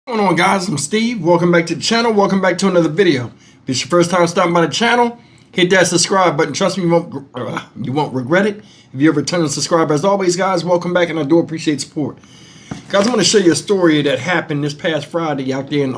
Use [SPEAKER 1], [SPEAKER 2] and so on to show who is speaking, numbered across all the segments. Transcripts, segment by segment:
[SPEAKER 1] What's going on, guys? I'm Steve. Welcome back to the channel. Welcome back to another video. If it's your first time stopping by the channel, hit that subscribe button. Trust me, you won't regret it. If you're a returning subscriber, as always, guys, welcome back, and I do appreciate support. Guys, I'm going to show you a story that happened this past Friday out there in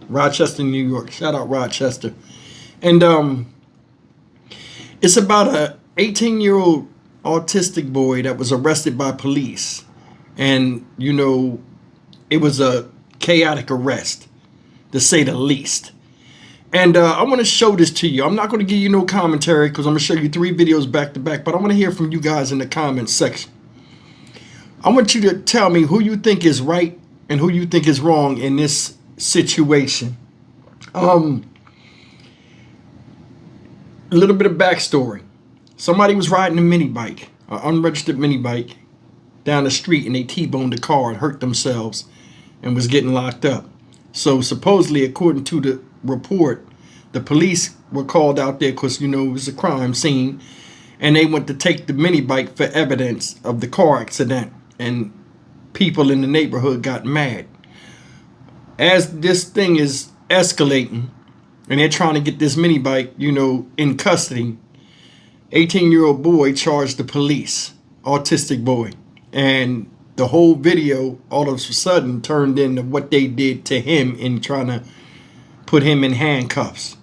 [SPEAKER 1] Rochester, New York. Shout out Rochester. And it's about a 18-year-old autistic boy that was arrested by police. And, you know, it was a chaotic arrest, to say the least. And I want to show this to you. I'm not going to give you no commentary because I'm going to show you 3 videos back to back, but I want to hear from you guys in the comments section. I want you to tell me who you think is right and who you think is wrong in this situation. A little bit of backstory. Somebody was riding a mini bike, an unregistered mini bike, down the street, and they T-boned the car and hurt themselves and was getting locked up. So supposedly, according to the report, the police were called out there because, you know, it was a crime scene, and they went to take the mini bike for evidence of the car accident, and people in the neighborhood got mad. As this thing is escalating and they're trying to get this mini bike, you know, in custody, 18-year-old boy charged the police, autistic boy. And the whole video all of a sudden turned into what they did to him in trying to put him in handcuffs.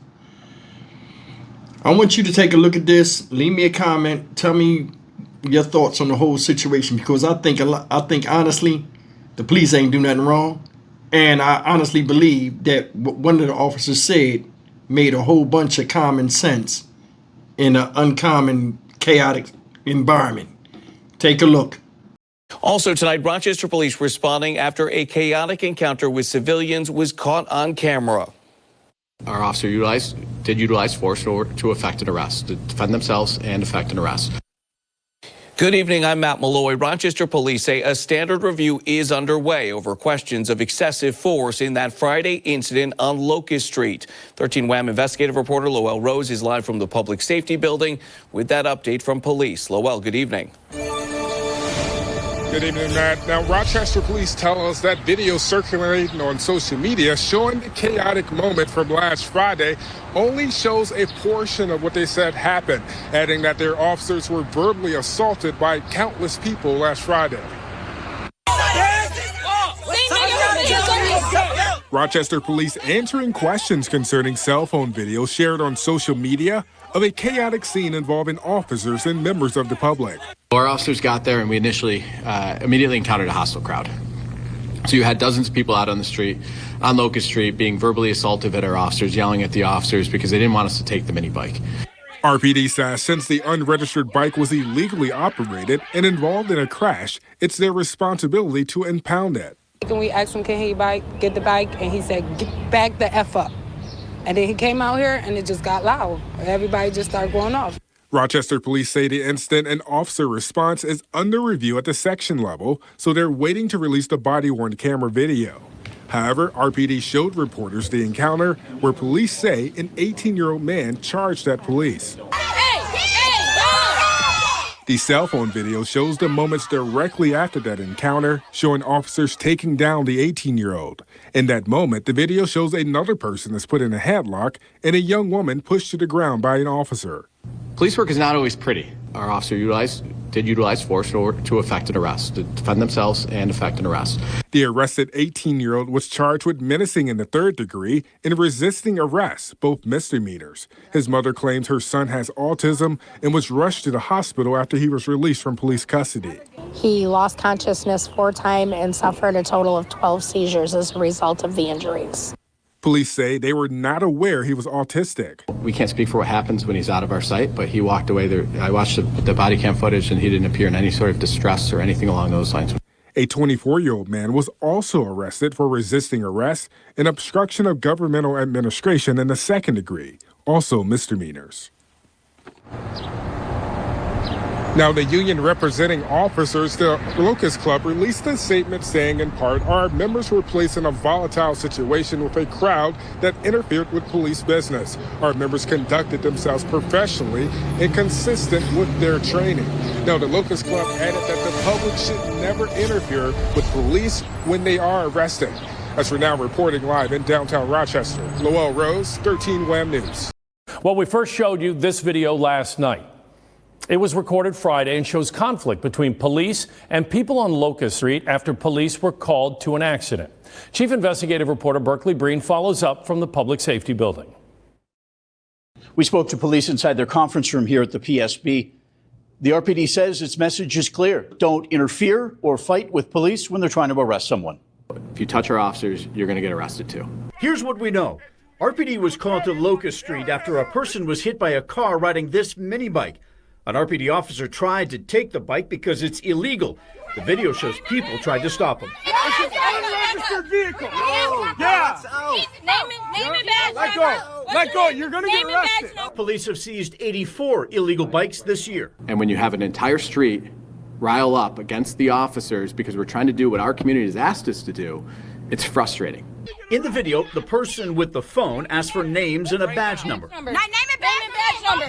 [SPEAKER 1] I want you to take a look at this. Leave me a comment. Tell me your thoughts on the whole situation, because I think honestly, the police ain't do nothing wrong. And I honestly believe that what one of the officers said made a whole bunch of common sense in an uncommon, chaotic environment. Take a look.
[SPEAKER 2] Also tonight, Rochester police responding after a chaotic encounter with civilians was caught on camera.
[SPEAKER 3] Our officer did utilize force to effect an arrest, to defend themselves and effect an arrest.
[SPEAKER 2] Good evening, I'm Matt Malloy. Rochester police say a standard review is underway over questions of excessive force in that Friday incident on Locust Street. 13 WHAM investigative reporter Lowell Rose is live from the Public Safety Building with that update from police. Lowell, good evening.
[SPEAKER 4] Good evening, Matt. Now, Rochester police tell us that video circulating on social media showing the chaotic moment from last Friday only shows a portion of what they said happened, adding that their officers were verbally assaulted by countless people last Friday. Rochester police answering questions concerning cell phone video shared on social media of a chaotic scene involving officers and members of the public.
[SPEAKER 3] Our officers got there and we immediately encountered a hostile crowd. So you had dozens of people out on the street, on Locust Street, being verbally assaultive at our officers, yelling at the officers because they didn't want us to take the mini bike.
[SPEAKER 4] RPD says since the unregistered bike was illegally operated and involved in a crash, it's their responsibility to impound it.
[SPEAKER 5] And we asked him, can he get the bike? And he said, get back the F up. And then he came out here and it just got loud. Everybody just started going off.
[SPEAKER 4] Rochester police say the incident and officer response is under review at the section level, so they're waiting to release the body-worn camera video. However, RPD showed reporters the encounter where police say an 18-year-old man charged at police. The cell phone video shows the moments directly after that encounter, showing officers taking down the 18-year-old. In that moment, the video shows another person is put in a headlock and a young woman pushed to the ground by an officer.
[SPEAKER 3] Police work is not always pretty. Our officer did utilize force to effect an arrest, to defend themselves and effect an arrest.
[SPEAKER 4] The arrested 18-year-old was charged with menacing in the 3rd degree and resisting arrest, both misdemeanors. His mother claims her son has autism and was rushed to the hospital after he was released from police custody.
[SPEAKER 6] He lost consciousness 4 times and suffered a total of 12 seizures as a result of the injuries.
[SPEAKER 4] Police say they were not aware he was autistic.
[SPEAKER 3] We can't speak for what happens when he's out of our sight, but he walked away there. I watched the body cam footage and he didn't appear in any sort of distress or anything along those lines.
[SPEAKER 4] A 24-year-old man was also arrested for resisting arrest and obstruction of governmental administration in the 2nd degree, also misdemeanors. Now, the union representing officers, the Locust Club, released a statement saying, in part, our members were placed in a volatile situation with a crowd that interfered with police business. Our members conducted themselves professionally and consistent with their training. Now, the Locust Club added that the public should never interfere with police when they are arrested. As we're now reporting live in downtown Rochester, Lowell Rose, 13 WHAM News.
[SPEAKER 7] Well, we first showed you this video last night. It was recorded Friday and shows conflict between police and people on Locust Street after police were called to an accident. Chief Investigative Reporter Berkeley Breen follows up from the Public Safety Building.
[SPEAKER 8] We spoke to police inside their conference room here at the PSB. The RPD says its message is clear. Don't interfere or fight with police when they're trying to arrest someone.
[SPEAKER 3] If you touch our officers, you're going to get arrested too.
[SPEAKER 8] Here's what we know. RPD was called to Locust Street after a person was hit by a car riding this mini bike. An RPD officer tried to take the bike because it's illegal. The video shows people tried to stop him.
[SPEAKER 9] It's an unregistered vehicle. Yeah. Name it back.
[SPEAKER 4] Let go. Let go. You're going to get arrested.
[SPEAKER 8] Police have seized 84 illegal bikes this year.
[SPEAKER 3] And when you have an entire street rile up against the officers because we're trying to do what our community has asked us to do, it's frustrating.
[SPEAKER 8] In the video, the person with the phone asked for names and a badge number.
[SPEAKER 9] Name it badge number.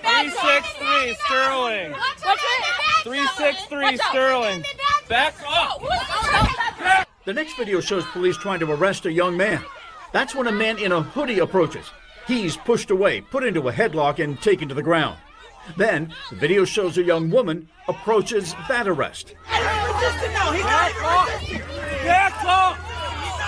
[SPEAKER 10] 363 Sterling.
[SPEAKER 9] What's it?
[SPEAKER 10] 363 Sterling. Back up.
[SPEAKER 8] The next video shows police trying to arrest a young man. That's when a man in a hoodie approaches. He's pushed away, put into a headlock, and taken to the ground. Then, the video shows a young woman approaches that arrest.
[SPEAKER 10] Back up.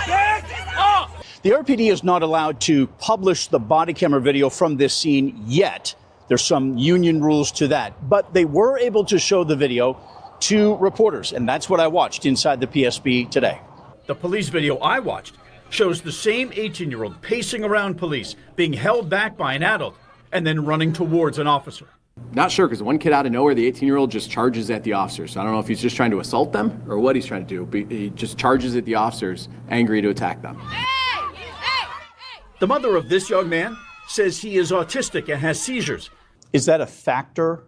[SPEAKER 10] Back up.
[SPEAKER 8] The RPD is not allowed to publish the body camera video from this scene yet. There's some union rules to that, but they were able to show the video to reporters, and that's what I watched inside the PSB today. The police video I watched shows the same 18-year-old pacing around police, being held back by an adult, and then running towards an officer.
[SPEAKER 3] Not sure, because one kid out of nowhere, the 18-year-old just charges at the officers. So I don't know if he's just trying to assault them or what he's trying to do, but he just charges at the officers, angry to attack them.
[SPEAKER 8] The mother of this young man says he is autistic and has seizures. Is that a factor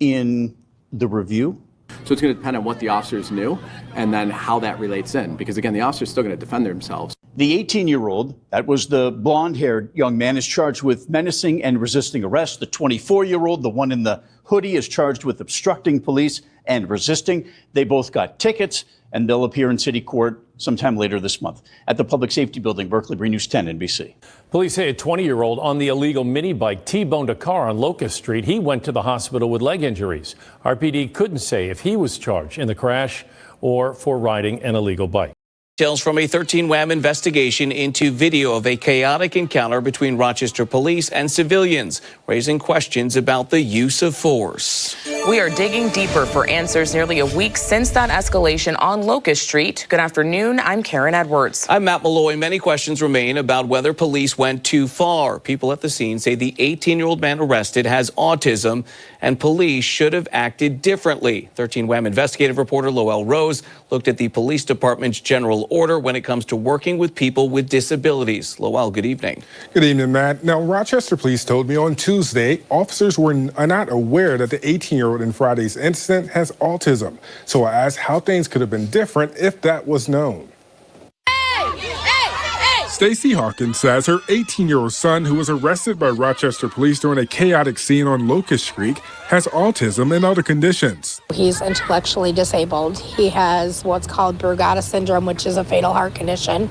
[SPEAKER 8] in the review?
[SPEAKER 3] So it's going to depend on what the officers knew and then how that relates in, because again, the officer's still going to defend themselves.
[SPEAKER 8] The 18-year-old, that was the blonde-haired young man, is charged with menacing and resisting arrest. The 24-year-old, the one in the hoodie, is charged with obstructing police and resisting. They both got tickets, and they'll appear in city court sometime later this month. At the Public Safety Building, Berkeley Breen, News 10 NBC.
[SPEAKER 7] Police say a 20-year-old on the illegal mini bike T-boned a car on Locust Street. He went to the hospital with leg injuries. RPD couldn't say if he was charged in the crash or for riding an illegal bike.
[SPEAKER 2] Details from a 13 WHAM investigation into video of a chaotic encounter between Rochester police and civilians, raising questions about the use of force.
[SPEAKER 11] We are digging deeper for answers nearly a week since that escalation on Locust Street. Good afternoon. I'm Karen Edwards.
[SPEAKER 2] I'm Matt Malloy. Many questions remain about whether police went too far. People at the scene say the 18-year-old man arrested has autism and police should have acted differently. 13 WHAM investigative reporter Lowell Rose looked at the police department's general order when it comes to working with people with disabilities. Lowell, good evening.
[SPEAKER 4] Good evening, Matt. Now, Rochester police told me on Tuesday officers were not aware that the 18-year-old in Friday's incident has autism. So I asked how things could have been different if that was known. Stacey Hawkins says her 18-year-old son, who was arrested by Rochester police during a chaotic scene on Locust Street, has autism and other conditions.
[SPEAKER 6] He's intellectually disabled. He has what's called Brugada syndrome, which is a fatal heart condition.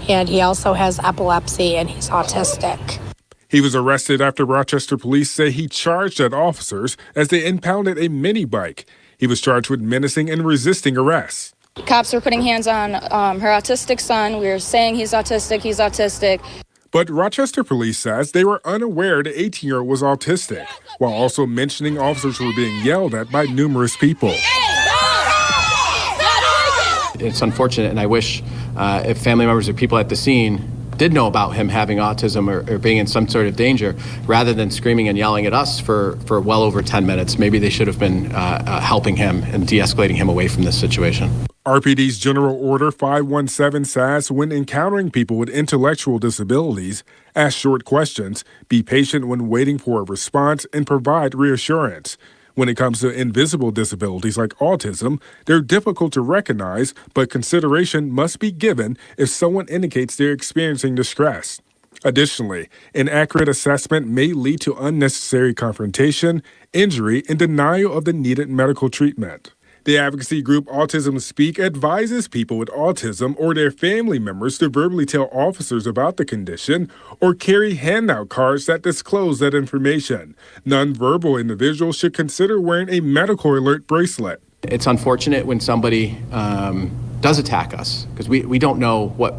[SPEAKER 6] And he also has epilepsy, and he's autistic.
[SPEAKER 4] He was arrested after Rochester police say he charged at officers as they impounded a mini bike. He was charged with menacing and resisting arrest.
[SPEAKER 12] Cops were putting hands on her autistic son. We were saying he's autistic.
[SPEAKER 4] But Rochester police says they were unaware the 18-year-old was autistic, while also mentioning officers were being yelled at by numerous people.
[SPEAKER 3] It's unfortunate, and I wish if family members or people at the scene did know about him having autism or being in some sort of danger, rather than screaming and yelling at us for well over 10 minutes, maybe they should have been helping him and de-escalating him away from this situation.
[SPEAKER 4] RPD's General Order 517 says when encountering people with intellectual disabilities, ask short questions, be patient when waiting for a response, and provide reassurance. When it comes to invisible disabilities like autism, they're difficult to recognize, but consideration must be given if someone indicates they're experiencing distress. Additionally, inaccurate assessment may lead to unnecessary confrontation, injury, and denial of the needed medical treatment. The advocacy group Autism Speak advises people with autism or their family members to verbally tell officers about the condition or carry handout cards that disclose that information. Nonverbal individuals should consider wearing a medical alert bracelet.
[SPEAKER 3] It's unfortunate when somebody does attack us because we don't know what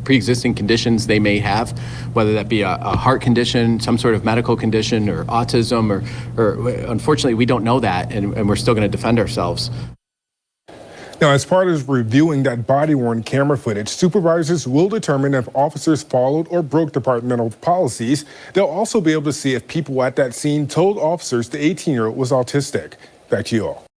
[SPEAKER 3] pre-existing conditions they may have, whether that be a heart condition, some sort of medical condition, or autism, or unfortunately we don't know that, and we're still going to defend ourselves.
[SPEAKER 4] Now, as part of reviewing that body-worn camera footage, supervisors will determine if officers followed or broke departmental policies. They'll also be able to see if people at that scene told officers the 18-year-old was autistic. Back to you all.